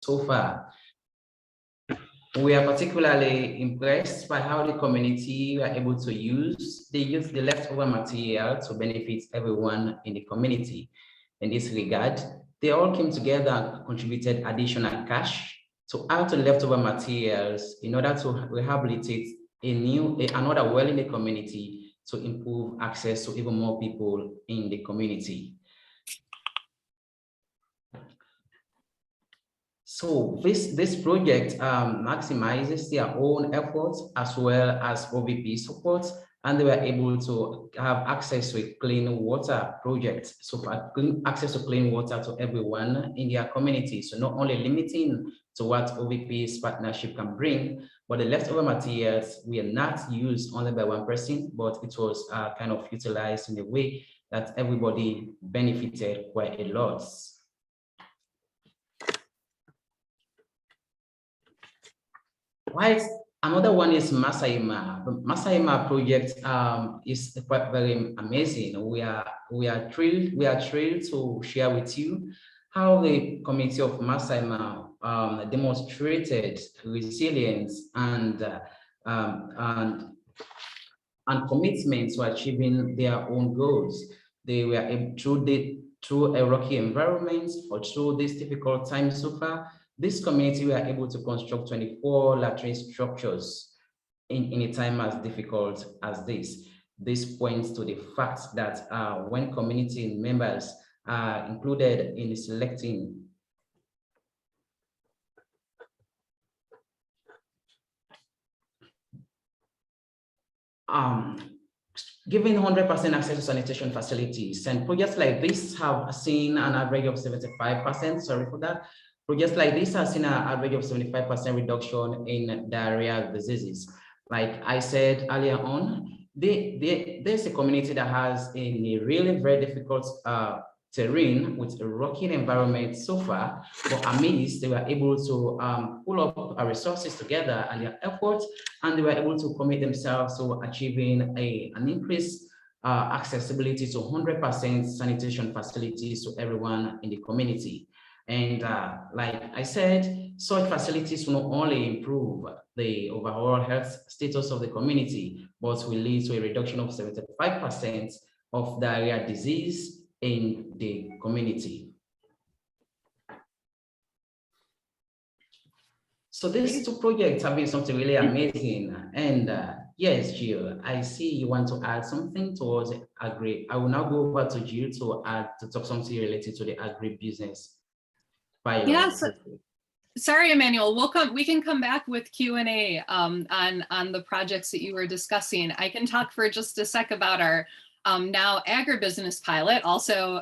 so far. We are particularly impressed by how the community were able to use the leftover material to benefit everyone in the community. In this regard, they all came together and contributed additional cash to add to leftover materials in order to rehabilitate another well in the community to improve access to even more people in the community. So this project maximizes their own efforts as well as OVP support, and they were able to have access to a clean water project. So access to clean water to everyone in their community. So not only limiting to what OVP's partnership can bring, but the leftover materials were not used only by one person, but it was kind of utilized in a way that everybody benefited quite a lot. Right. Another one is Masaima. The Masaima project is quite very amazing. We are thrilled to share with you how the community of Masaima demonstrated resilience and commitment to achieving their own goals. They were able through a rocky environment or through this difficult time so far. This community were able to construct 24 latrine structures in a time as difficult as this. This points to the fact that when community members are included in selecting giving 100% access to sanitation facilities, and projects like this have seen an average of 75%, sorry for that. Projects like this have seen an average of 75% reduction in diarrhea diseases. Like I said earlier on, there's a community that has a really very difficult terrain with a rocky environment so far, but amidst they were able to pull up our resources together and their efforts, and they were able to commit themselves to achieving an increased accessibility to 100% sanitation facilities to everyone in the community. And like I said, such facilities will not only improve the overall health status of the community, but will lead to a reduction of 75% of diarrhea disease in the community. So these two projects have been something really amazing. And yes, Jill, I see you want to add something towards agri. I will now go over to Jill to talk something related to the agribusiness. Yes. Sorry, Emmanuel. We can come back with Q&A on the projects that you were discussing. I can talk for just a sec about our now agribusiness pilot, also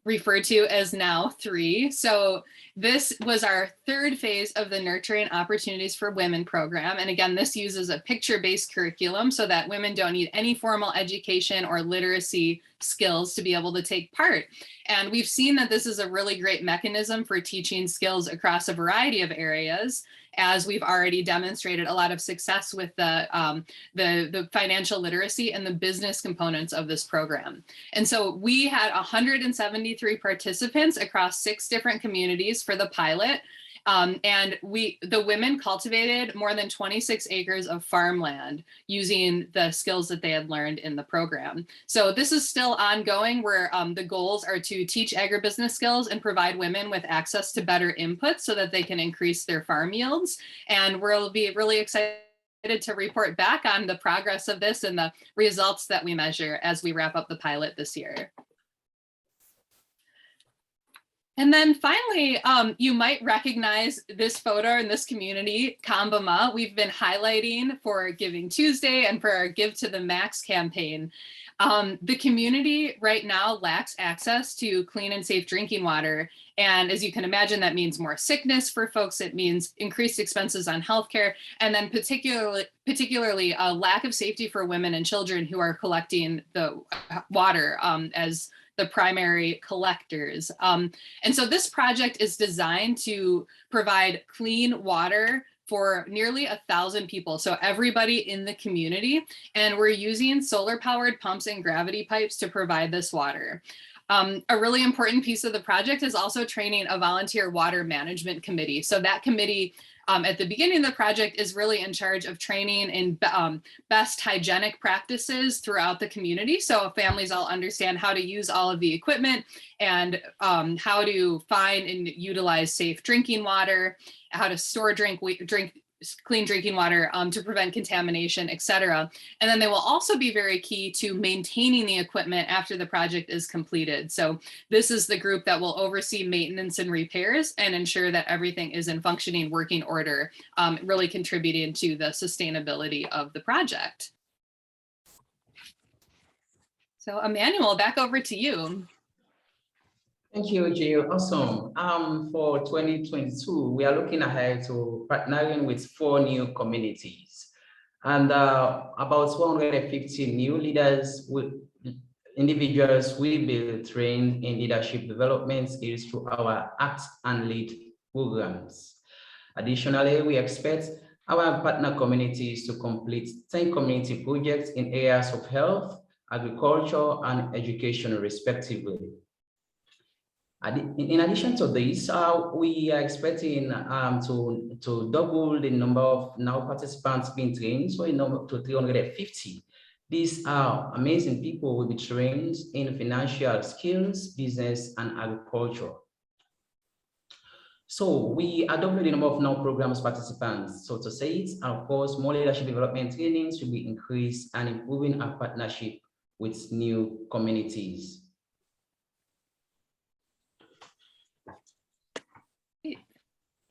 referred to as Now 3. So this was our third phase of the Nurturing Opportunities for Women program. And again, this uses a picture-based curriculum so that women don't need any formal education or literacy skills to be able to take part. And we've seen that this is a really great mechanism for teaching skills across a variety of areas, as we've already demonstrated a lot of success with the financial literacy and the business components of this program. And so we had 173 participants across 6 different communities for the pilot. And the women cultivated more than 26 acres of farmland using the skills that they had learned in the program. So this is still ongoing, where the goals are to teach agribusiness skills and provide women with access to better inputs so that they can increase their farm yields. And we'll be really excited to report back on the progress of this and the results that we measure as we wrap up the pilot this year. And then finally, you might recognize this photo in this community, Kambama. We've been highlighting for Giving Tuesday and for our Give to the Max campaign. The community right now lacks access to clean and safe drinking water. And as you can imagine, that means more sickness for folks. It means increased expenses on healthcare, and then particularly a lack of safety for women and children who are collecting the water as the primary collectors. And so this project is designed to provide clean water for nearly 1,000 people, so everybody in the community. And we're using solar powered pumps and gravity pipes to provide this water. A really important piece of the project is also training a volunteer water management committee. So that committee at the beginning of the project is really in charge of training in best hygienic practices throughout the community. So families all understand how to use all of the equipment and how to find and utilize safe drinking water, how to store clean drinking water to prevent contamination, et cetera. And then they will also be very key to maintaining the equipment after the project is completed. So this is the group that will oversee maintenance and repairs and ensure that everything is in functioning working order, really contributing to the sustainability of the project. So Emmanuel, back over to you. Thank you, Jill. Awesome. For 2022, we are looking ahead to partnering with 4 new communities and about 150 new leaders individuals will be trained in leadership development skills through our Act and Lead programs. Additionally, we expect our partner communities to complete 10 community projects in areas of health, agriculture, and education, respectively. In addition to this, we are expecting to double the number of now participants being trained, so a number to 350. These are amazing people who will be trained in financial skills, business, and agriculture. So we are doubling the number of now programs participants. So to say it, of course, more leadership development trainings will be increased and improving our partnership with new communities.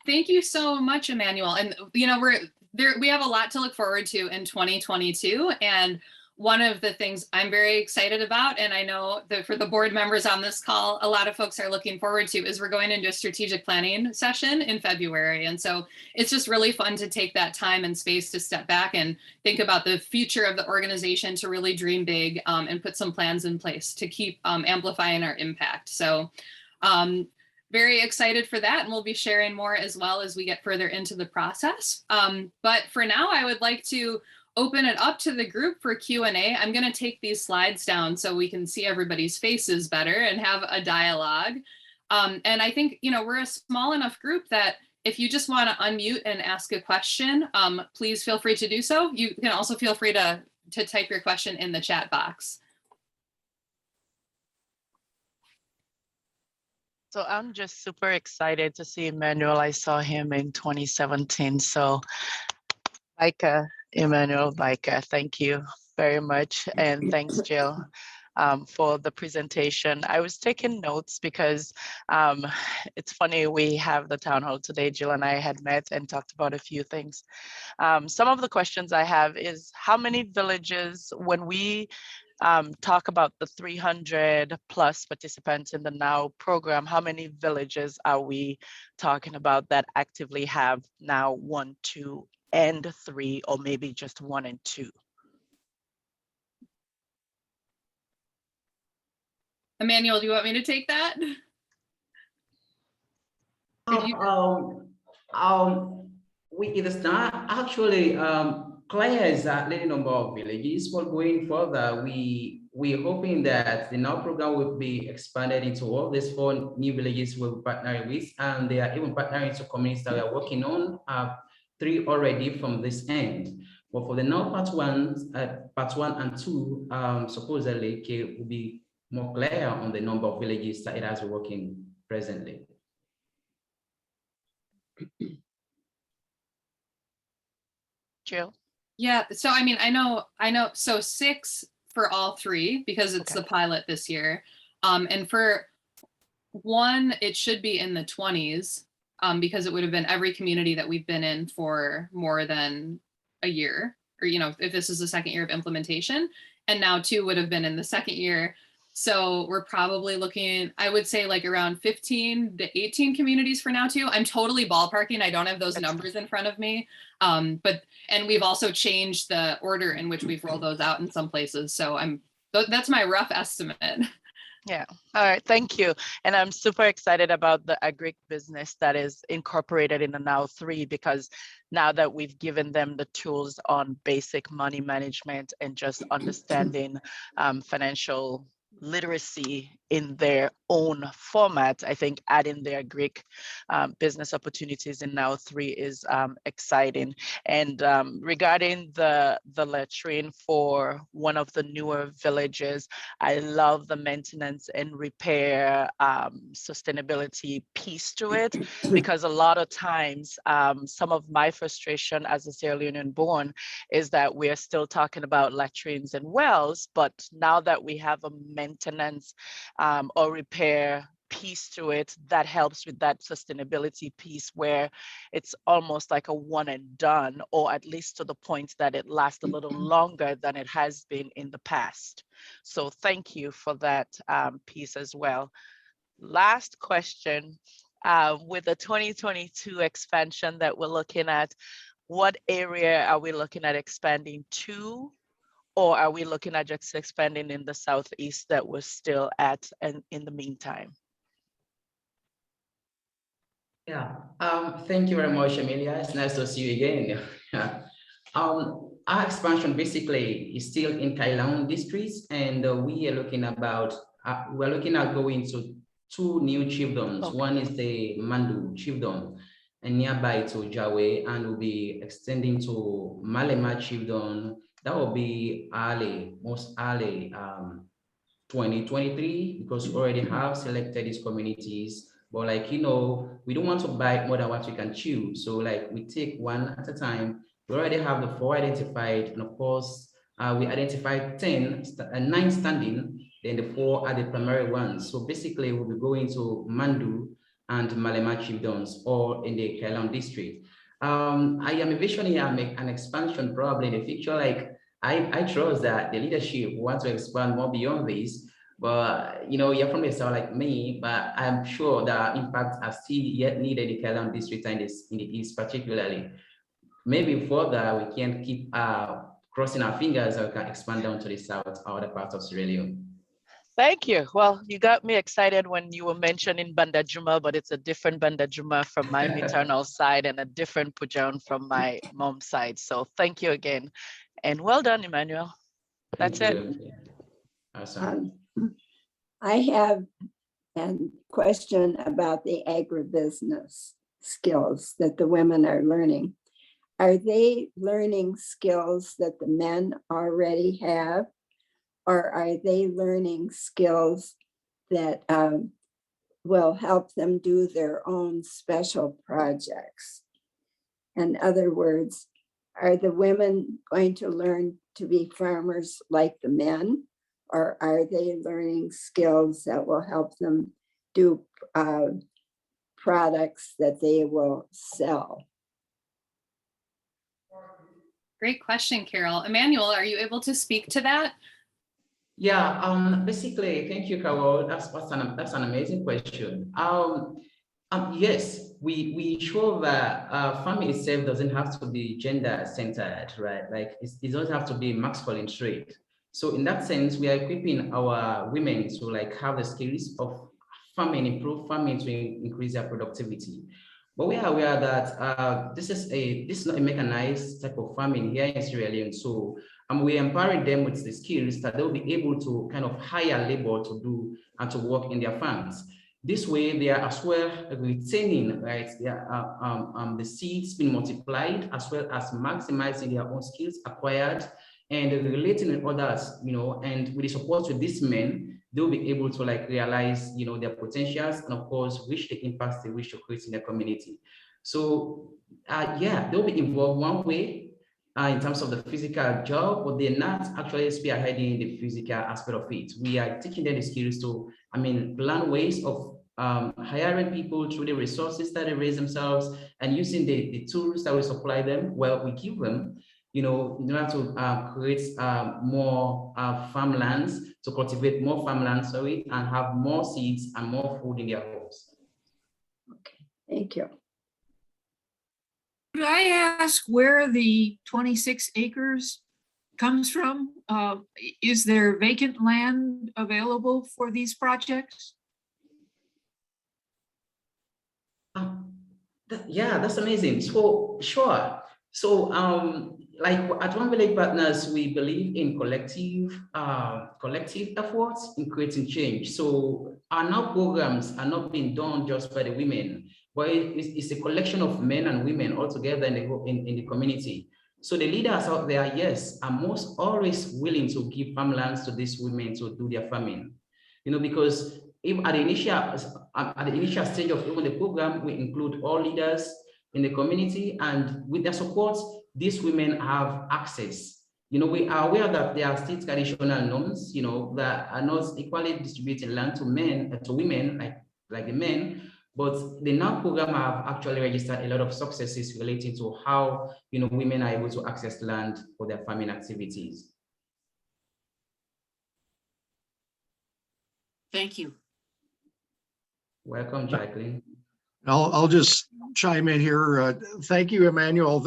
Thank you so much, Emmanuel. And we have a lot to look forward to in 2022. And one of the things I'm very excited about, and I know that for the board members on this call, a lot of folks are looking forward to, is we're going into a strategic planning session in February. And so it's just really fun to take that time and space to step back and think about the future of the organization, to really dream big and put some plans in place to keep amplifying our impact. So very excited for that, and we'll be sharing more as well as we get further into the process. But for now, I would like to open it up to the group for Q&A. I'm going to take these slides down so we can see everybody's faces better and have a dialogue. And I think, we're a small enough group that if you just want to unmute and ask a question, please feel free to do so. You can also feel free to type your question in the chat box. So I'm just super excited to see Emmanuel. I saw him in 2017. So Emmanuel, thank you very much. And thanks, Jill, for the presentation. I was taking notes because it's funny, we have the town hall today. Jill and I had met and talked about a few things. Some of the questions I have is, how many villages, when we talk about the 300 plus participants in the NOW program, how many villages are we talking about that actively have now 1, 2, and 3, or maybe just 1 and 2? Emmanuel, do you want me to take that? It is not actually clear exactly the number of villages, but going further, we're hoping that the NOW program will be expanded into all these 4 new villages we're partnering with, and they are even partnering to communities that we are working on, 3 already from this end. But for the NOW part 1 and 2, supposedly Kate will be more clear on the number of villages that it has working presently. Jill? Yeah, so I mean, I know, so 6 for all 3, because it's the pilot this year. And for 1, it should be in the 20s, because it would have been every community that we've been in for more than a year, or, if this is the 2nd year of implementation, and now 2 would have been in the 2nd year. So we're probably looking, I would say, like around 15 to 18 communities for now too. I'm totally ballparking. I don't have those numbers in front of me. And we've also changed the order in which we've rolled those out in some places. So that's my rough estimate. Yeah. All right. Thank you. And I'm super excited about the agri business that is incorporated in the NOW 3, because now that we've given them the tools on basic money management and just understanding financial literacy in their own format. I think adding their Greek business opportunities in now 3 is exciting. And regarding the latrine for one of the newer villages, I love the maintenance and repair sustainability piece to it, because a lot of times some of my frustration as a Sierra Leonean born is that we're still talking about latrines and wells, but now that we have a maintenance or repair piece to it, that helps with that sustainability piece, where it's almost like a one and done, or at least to the point that it lasts a little longer than it has been in the past. So thank you for that piece as well. Last question, with the 2022 expansion that we're looking at, what area are we looking at expanding to? Or are we looking at just expanding in the Southeast that we're still at and in the meantime? Yeah, thank you very much, Amelia. It's nice to see you again. Our expansion basically is still in Kailaon districts, and we're looking at going to 2 new chiefdoms. Okay. One is the Mandu chiefdom, and nearby to Jawe, and we'll be extending to Malema chiefdom. That will be most early 2023, because we already have selected these communities. But we don't want to bite more than what we can chew. So we take one at a time. We already have the 4 identified, and of course, we identified 9 standing, then the 4 are the primary ones. So basically, we'll be going to Mandu and Malema chiefdoms, or in the Kailaon district. I am envisioning an expansion probably in the future. I trust that the leadership wants to expand more beyond this, but you're from the south like me, but I'm sure that impacts are still yet needed in the Kailaon district and in the east particularly. Maybe further, we can keep crossing our fingers and we can expand down to the south or other parts of Sierra Leone. Thank you. Well, you got me excited when you were mentioning Banda Juma, but it's a different Banda Juma from my maternal side and a different Pujaun from my mom's side. So thank you again. And well done, Emmanuel. That's it. Awesome. I have a question about the agribusiness skills that the women are learning. Are they learning skills that the men already have, or are they learning skills that will help them do their own special projects? In other words, are the women going to learn to be farmers like the men, or are they learning skills that will help them do products that they will sell? Great question, Carol. Emmanuel, are you able to speak to that? Yeah, basically, thank you, Carol. That's an amazing question. Yes, we show that farming itself doesn't have to be gender centered, right? It doesn't have to be masculine trait. So in that sense, we are equipping our women to have the skills of farming, improve farming to increase their productivity. But we are aware that this is not a mechanized type of farming here in Sierra Leone. So we empowering them with the skills that they'll be able to kind of hire labor to do and to work in their farms. This way, they are as well retaining, right, the seeds being multiplied, as well as maximizing their own skills acquired and relating with others, and with the support of these men, they'll be able to realize, their potentials and of course, reach the impact they wish to create in their community. So yeah, they'll be involved one way in terms of the physical job, but they're not actually spearheading the physical aspect of it. We are teaching them the skills to, plan ways of hiring people through the resources that they raise themselves and using the tools that we supply them. Well, we give them, in order to create more farmlands, to cultivate more farmlands, and have more seeds and more food in their homes. Okay, thank you. Could I ask where the 26 acres comes from? Is there vacant land available for these projects? Yeah, that's amazing. So sure. So like at OneVillage Partners, we believe in collective efforts in creating change. So our now programs are not being done just by the women, but it's a collection of men and women all together in the community. So the leaders out there, yes, are most always willing to give farmlands to these women to do their farming. Because if at the initial stage of even the program, we include all leaders in the community, and with their support, these women have access. We are aware that there are still traditional norms, that are not equally distributing land to women like the men. But the NOW program have actually registered a lot of successes relating to how women are able to access land for their farming activities. Thank you. Welcome, Jacqueline. I'll just chime in here. Thank you, Emmanuel,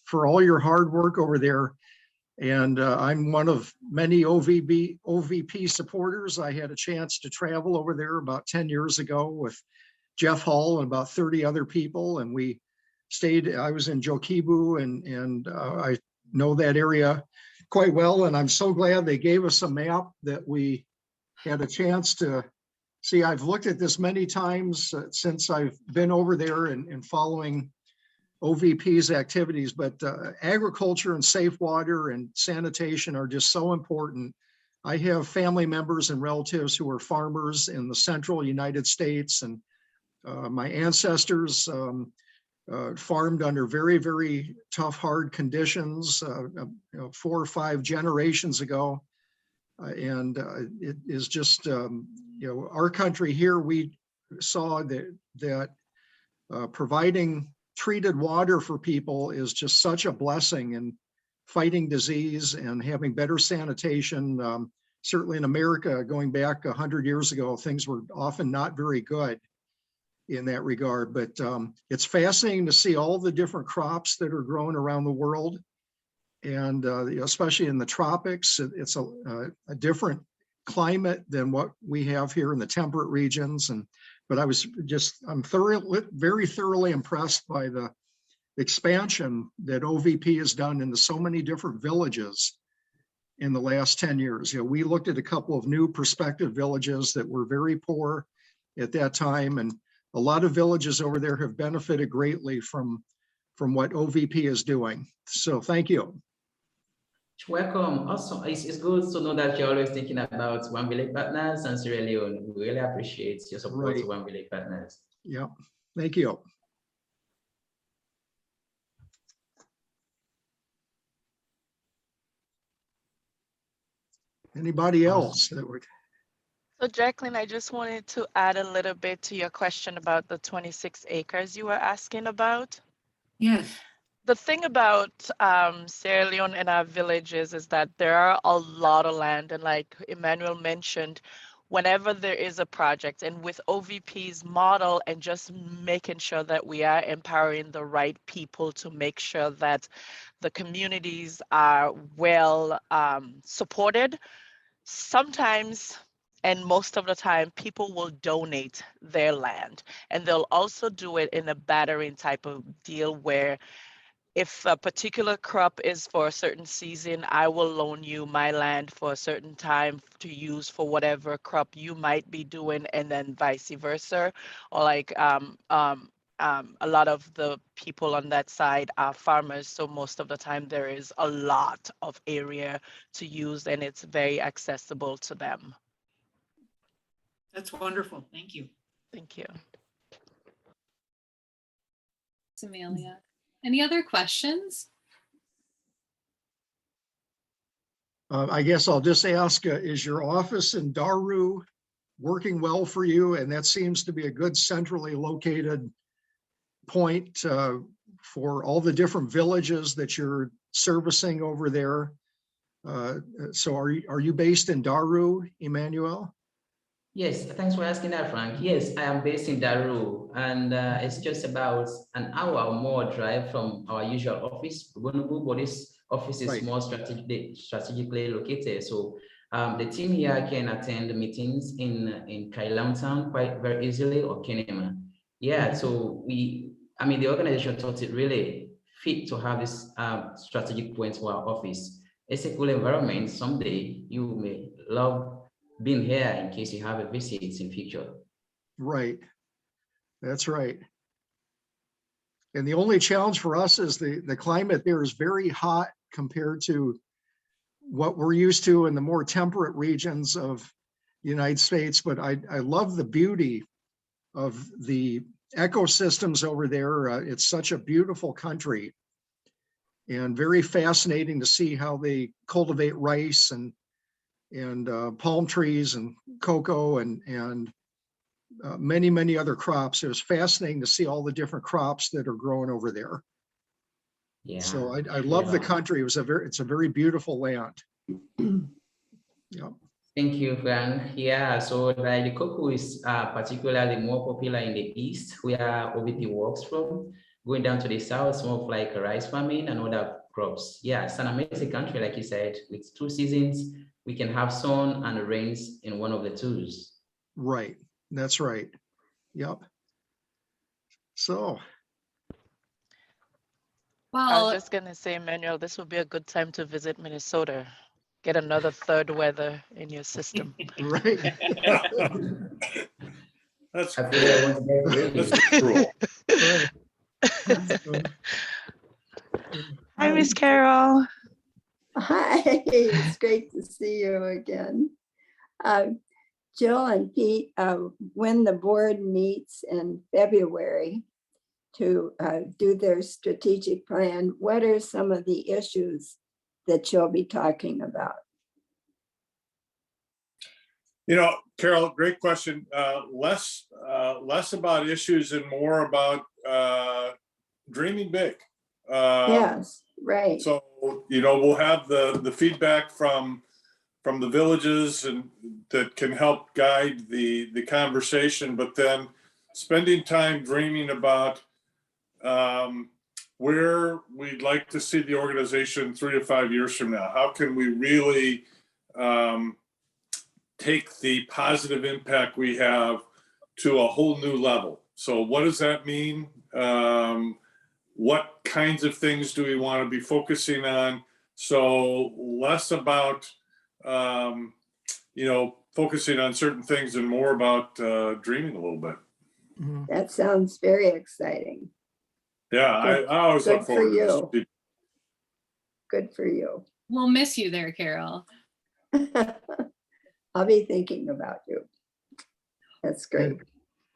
for all your hard work over there. And I'm one of many OVP supporters. I had a chance to travel over there about 10 years ago with Jeff Hall and about 30 other people. And we stayed, I was in Jokibu, and I know that area quite well. And I'm so glad they gave us a map that we had a chance to see. I've looked at this many times since I've been over there and following OVP's activities, but agriculture and safe water and sanitation are just so important. I have family members and relatives who are farmers in the central United States, and my ancestors farmed under very, very tough, hard conditions 4 or 5 generations ago. And it is just, our country here, we saw that providing treated water for people is just such a blessing in fighting disease and having better sanitation. Certainly in America, going back 100 years ago, things were often not very good in that regard. But it's fascinating to see all the different crops that are grown around the world. And especially in the tropics, it's a different climate than what we have here in the temperate regions. But I'm very thoroughly impressed by the expansion that OVP has done into so many different villages in the last 10 years. We looked at a couple of new prospective villages that were very poor at that time, and a lot of villages over there have benefited greatly from what OVP is doing. So thank you. Welcome. Also, it's good to know that you're always thinking about OneVillage Partners and Sierra Leone. We really appreciate your support to OneVillage Partners. Yeah, thank you. Anybody else that would? So Jacqueline, I just wanted to add a little bit to your question about the 26 acres you were asking about. Yes. The thing about Sierra Leone and our villages is that there are a lot of land, and like Emmanuel mentioned, whenever there is a project, and with OVP's model and just making sure that we are empowering the right people to make sure that the communities are well supported, sometimes and most of the time people will donate their land, and they'll also do it in a bartering type of deal where if a particular crop is for a certain season, I will loan you my land for a certain time to use for whatever crop you might be doing, and then vice versa. Or like a lot of the people on that side are farmers, so most of the time there is a lot of area to use, and it's very accessible to them. That's wonderful. Thank you. Thank you. Amelia. Any other questions? I guess I'll just ask, is your office in Daru working well for you? And that seems to be a good centrally located point for all the different villages that you're servicing over there. So are you based in Daru, Emmanuel? Yes, thanks for asking that, Frank. Yes, I am based in Daru, and it's just about an hour or more drive from our usual office, but this office is more strategically located. So the team here can attend meetings in Kailam Town quite very easily, or Kenema. Yeah, so the organization thought it really fit to have this strategic points for our office. It's a cool environment. Someday you may love being here in case you have a visit in future. Right. That's right. And the only challenge for us is the climate there is very hot compared to what we're used to in the more temperate regions of the United States. But I love the beauty of the ecosystems over there. It's such a beautiful country and very fascinating to see how they cultivate rice and palm trees and cocoa and many other crops. It was fascinating to see all the different crops that are growing over there. Yeah. So I love the country. It's a very beautiful land. Yeah. Thank you, Frank. Yeah, so like the cocoa is particularly more popular in the east, where OVP works from. Going down to the south, more of like rice farming and other crops. Yeah, it's an amazing country, like you said, with 2 seasons. We can have sun and rains in one of the 2s. Right. That's right. Yep. So. I Well, was just gonna say, Manuel, this would be a good time to visit Minnesota. Get another third weather in your system. Right. That's I feel I want to get ready. that's cruel. Right. Hi, Miss Carol. Hi, it's great to see you again. Jill and Pete, when the board meets in February to do their strategic plan, what are some of the issues that you'll be talking about? You know, Carol, great question. Less about issues and more about dreaming big. Yes, right. So, you know, we'll have the feedback from the villages and that can help guide the conversation, but then spending time dreaming about where we'd like to see the organization 3 to 5 years from now. How can we really take the positive impact we have to a whole new level? So what does that mean? What kinds of things do we want to be focusing on? So less about, you know, focusing on certain things and more about dreaming a little bit. That sounds very exciting. Yeah, I always look Good for forward to you. this. Good for you. we'll miss you there, Carol. I'll be thinking about you. That's great.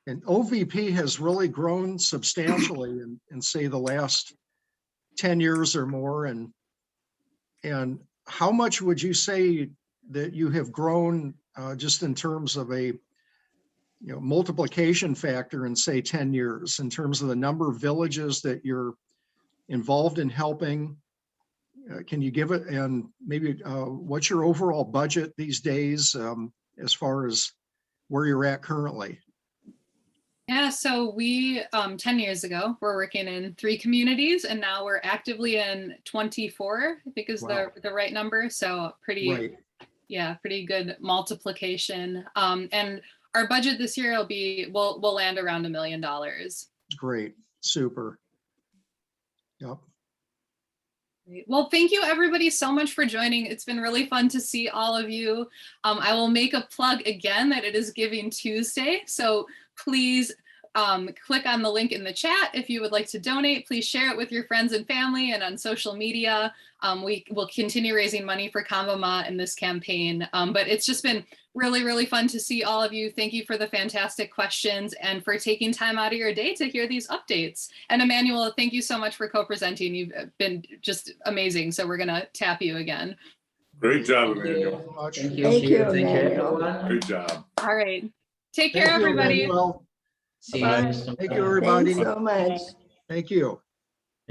And OVP has really grown substantially in say the last 10 years or more. And how much would you say that you have grown just in terms of a multiplication factor in say 10 years in terms of the number of villages that you're involved in helping? Can you give it, and maybe what's your overall budget these days as far as where you're at currently? Yeah, so we 10 years ago, we're working in 3 communities, and now we're actively in 24, I think is Wow. the right number. So pretty, Right. yeah, pretty good multiplication. And our budget this year we'll land around $1 million. Great. Super. Yep. Great. Well, thank you everybody so much for joining. It's been really fun to see all of you. I will make a plug again that it is Giving Tuesday. So please click on the link in the chat if you would like to donate. Please share it with your friends and family and on social media. We will continue raising money for Kanvama in this campaign. But it's just been really, really fun to see all of you. Thank you for the fantastic questions and for taking time out of your day to hear these updates. And Emmanuel, thank you so much for co-presenting. You've been just amazing. So we're gonna tap you again. Great job, Thank you. Emmanuel. Thank you. Thank you, Thank you, Emmanuel. everyone. Great job. All right. Take Thank care, you, everybody. Emmanuel. See Bye. you. Thank you, everybody. Thanks so much. Thank you.